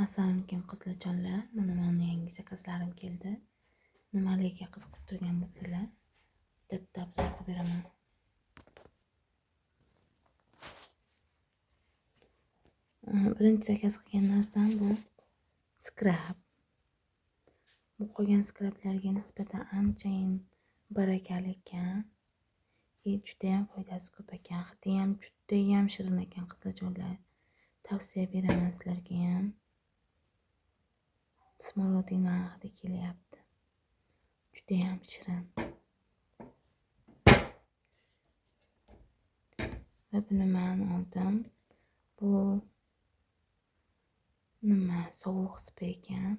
Assalomu alaykum qizlarjonlar. Mana meni yangi zakazlarim keldi. Nimalarga qiziqib turgan bo'lsanglar, bitta obzor qilib beraman. Birinchi zakaz qilgan narsam bu skrab. Bu qolgan skrablarga nisbatan anchayin barakali ekan. Juda ham foydasi ko'p ekan. Hidi ham juda ham shirin ekan qizlarjonlar. Tavsiya beraman sizlarga ham. Smorodina hidi kelyapti. Juda ham shirin. Va buni men oldim. Bu nima sovuq spray ekan.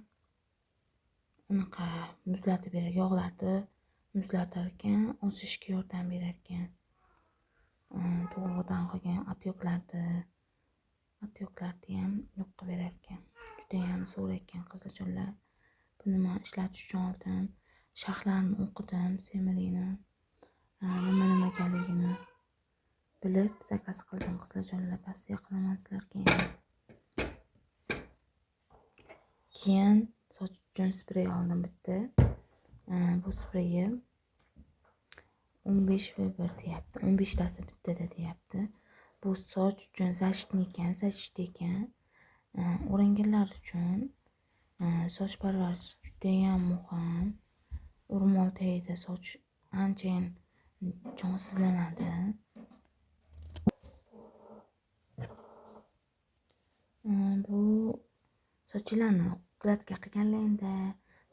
Unaqa muzlatib berar, yog'larni muzlatar ekan, o'sishga yordam berar ekan. To'g'ridan qolgan atyoqlarni ham yo'q qilib berar ekan. Juda ham zo'r ekan qizlarjonlar. Buni men ishlatish uchun oldim. Sharhlarini o'qidim, semirini, nima-nimagaligini bilib zakaz qildim qizlarjonlar. Tavsiya qilaman sizlarga ham. Keyin soch uchun spray oldim bitta. Bu sprayni 15/1 deyapti. 15 tasi bittada deyapti. Bu soch uchun защитный ekan. O'ranganlar uchun soch parvarishi juda ham muhim. O'rmol tagida soch anchayin jonsizlanadi. Bu sochlarni ukladka qilganlaringda,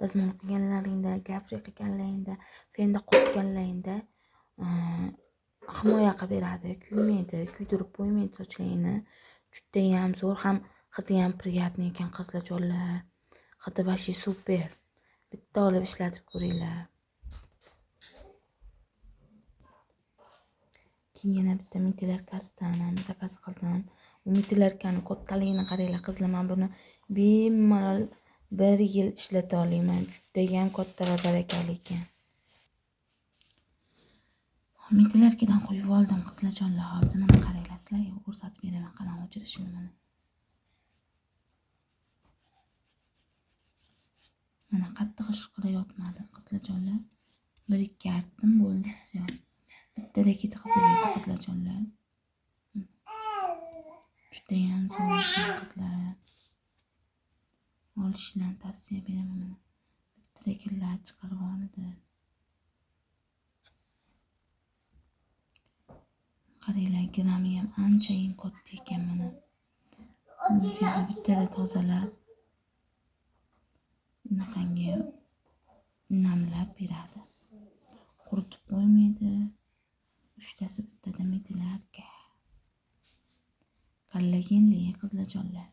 dazmol qilganlaringda, gafri qilganlaringda, fenda quritganlaringda himoya qilib beradi, kuymaydi, kuydirib qo'ymaydi sochlaringni. Juda ham zo'r, ham hidi ham приятный ekan qizlarjonlar. Hidi vashi super. Bitta olib ishlatib ko'ringlar. Keyin yana bitta mitilarkasidan zakaz qildim. Bu mitilarkani kattaligini qaranglar qizlar, men buni bemalol 1 yil ishlata olaman. Juda ham katta va barakali ekan. Mitilarkadan qo'yib oldim qizlarjonlar. Hozir mana qaranglar, sizlarga ko'rsatib beraman qalam o'chirishini mana. Mana qattiq ish qilayotmadim qizlarjonlar. 1-2 artdim bo'ldi, все. Bittada ketqizib berdi qizlarjonlar. Juda ham zo'r ekan qizlar. Olishni tavsiya beraman. Bittada kellar chiqarib oldi. Qaranglar, grami ham anchayin katta ekan mana. Yuzni bittada tozalab, bunaqangi namlab beradi. Quritib qo'ymaydi. 3 tasi bittada mitilarka. Kollagenli qizlarjonlar.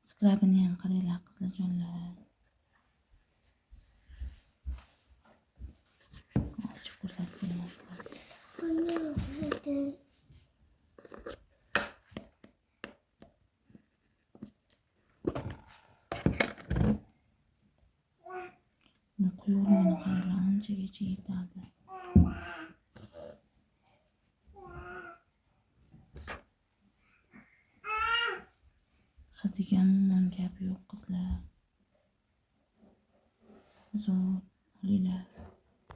Skrabini ham qaranglar qizlarjonlar. Ochib ko'rsatib beraman sizlarga. Quyuqligini qaranglar, anchagacha yetadi. Hidiga umuman gap yo'q qizlar. Zo'r.